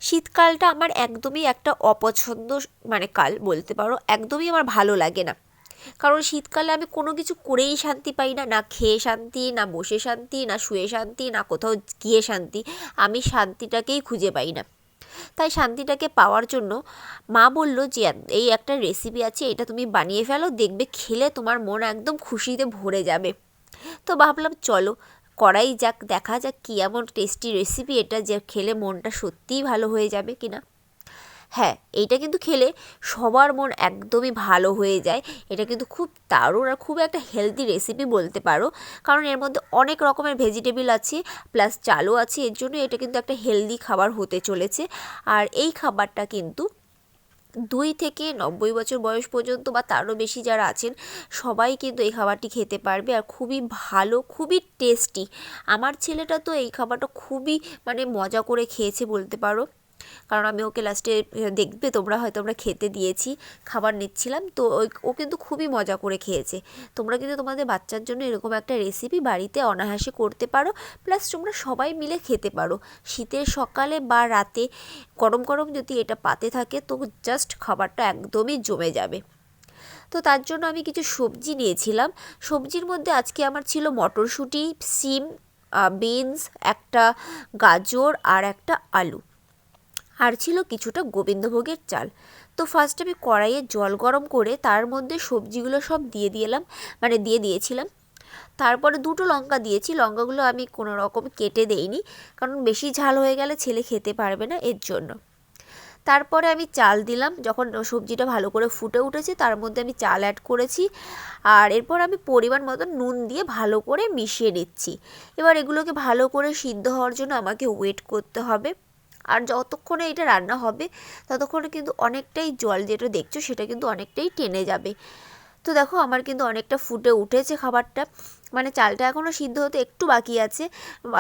শীতকালটা আমার একদমই একটা অপছন্দ মানে কাল বলতে পারো, একদমই আমার ভালো লাগে না। কারণ শীতকালে আমি কোনো কিছু করেই শান্তি পাই না, না খেয়ে শান্তি, না বসে শান্তি, না শুয়ে শান্তি, না কোথাও গিয়ে শান্তি। আমি শান্তিটাকেই খুঁজে পাই না। তাই শান্তিটাকে পাওয়ার জন্য মা বলল যে এই একটা রেসিপি আছে, এটা তুমি বানিয়ে ফেলো, দেখবে খেলে তোমার মন একদম খুশিতে ভরে যাবে। তো ভাবলাম চলো করাই যাক, দেখা যাক কী এমন টেস্টি রেসিপি এটা যে খেলে মনটা সত্যিই ভালো হয়ে যাবে কি না। হ্যাঁ, এইটা কিন্তু খেলে সবার মন একদমই ভালো হয়ে যায়। এটা কিন্তু খুব দারুণ আর খুব একটা হেলদি রেসিপি বলতে পারো, কারণ এর মধ্যে অনেক রকমের ভেজিটেবল আছে প্লাস চালও আছে, এর জন্য এটা কিন্তু একটা হেলদি খাবার হতে চলেছে। আর এই খাবারটা কিন্তু 2 থেকে 90 বছর বয়স পর্যন্ত বা তারও বেশি যারা আছেন সবাই কিন্তু এই খাবারটি খেতে পারবে, আর খুবই ভালো, খুবই টেস্টি। আমার ছেলেটা তো এই খাবারটা খুবই মানে মজা করে খেয়েছে বলতে পারো, কারণ আমি ওকে লাস্টে দেখবে তোমরা হয়তো আমরা খেতে দিয়েছি, খাবার নিচ্ছিলাম তো ও কিন্তু খুবই মজা করে খেয়েছে। তোমরা কিন্তু তোমাদের বাচ্চার জন্য এরকম একটা রেসিপি বাড়িতে অনায়াসে করতে পারো, প্লাস তোমরা সবাই মিলে খেতে পারো। শীতের সকালে বা রাতে গরম গরম যদি এটা পাতে থাকে তো জাস্ট খাবারটা একদমই জমে যাবে। তো তার জন্য আমি কিছু সবজি নিয়েছিলাম। সবজির মধ্যে আজকে আমার ছিল মটরশুঁটি, সিম, বিনস, একটা গাজর আর একটা আলু, আর ছিল কিছুটা গোবিন্দভোগের চাল। তো ফার্স্ট আমি কড়াইয়ে জল গরম করে তার মধ্যে সবজিগুলো সব দিয়ে দিয়েছিলাম। তারপরে 2টো লঙ্কা দিয়েছি, লঙ্কাগুলো আমি কোনো রকম কেটে দেইনি, কারণ বেশি ঝাল হয়ে গেলে ছেলে খেতে পারবে না এর জন্য। তারপরে আমি চাল দিলাম, যখন সবজিটা ভালো করে ফুটে উঠেছে তার মধ্যে আমি চাল অ্যাড করেছি, আর এরপর আমি পরিমাণ মতো নুন দিয়ে ভালো করে মিশিয়ে নিচ্ছি। এবার এগুলোকে ভালো করে সিদ্ধ হওয়ার জন্য আমাকে ওয়েট করতে হবে। আর যতক্ষণে এটা রান্না হবে ততক্ষণে কিন্তু অনেকটাই জল যেটা দেখছো সেটা কিন্তু অনেকটাই টেনে যাবে। তো দেখো আমার কিন্তু অনেকটা ফুটে উঠেছে খাবারটা, মানে চালটা এখনও সিদ্ধ হতে একটু বাকি আছে,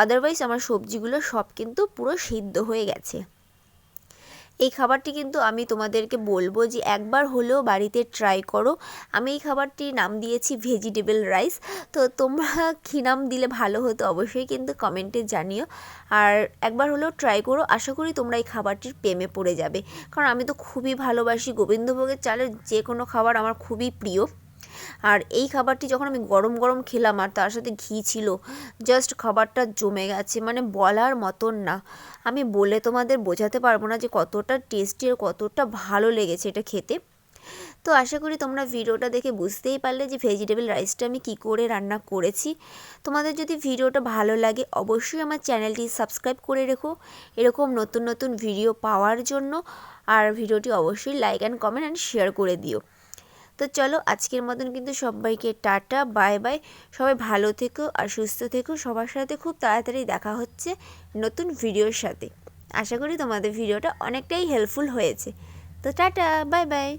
আদারওয়াইজ আমার সবজিগুলো সব কিন্তু পুরো সিদ্ধ হয়ে গেছে। এই খাবারটি কিন্তু আমি তোমাদেরকে বলবো যে একবার হলেও বাড়িতে ট্রাই করো। আমি এই খাবারটির নাম দিয়েছি ভেজিটেবল রাইস। তো তোমরা কী নাম দিলে ভালো হতো অবশ্যই কিন্তু কমেন্টে জানিও, আর একবার হলেও ট্রাই করো। আশা করি তোমরা এই খাবারটির প্রেমে পড়ে যাবে, কারণ আমি তো খুবই ভালোবাসি গোবিন্দভোগের চালের যে কোনো খাবার আমার খুবই প্রিয়। আর এই খাবারটি যখন আমি গরম গরম খেলাম আর তার সাথে ঘি ছিল, জাস্ট খাবারটা জমে গেছে, মানে বলার মতন না। আমি বলে তোমাদের বোঝাতে পারবো না যে কতটা টেস্টি আর কতটা ভালো লেগেছে এটা খেতে। তো আশা করি তোমরা ভিডিওটা দেখে বুঝতেই পারলে যে ভেজিটেবল রাইসটা আমি কী করে রান্না করেছি। তোমাদের যদি ভিডিওটা ভালো লাগে অবশ্যই আমার চ্যানেলটি সাবস্ক্রাইব করে রেখো এরকম নতুন নতুন ভিডিও পাওয়ার জন্য, আর ভিডিওটি অবশ্যই like and comment and share করে দিও। তো চলো আজকের মতন কিন্তু সবাইকে টাটা, বাই বাই। সবাই ভালো থেকো আর সুস্থ থেকো। সবার সাথে খুব তাড়াতাড়ি দেখা হচ্ছে নতুন ভিডিওর সাথে। আশা করি তোমাদের ভিডিওটা অনেকটাই হেল্পফুল হয়েছে। তো টাটা, বাই বাই।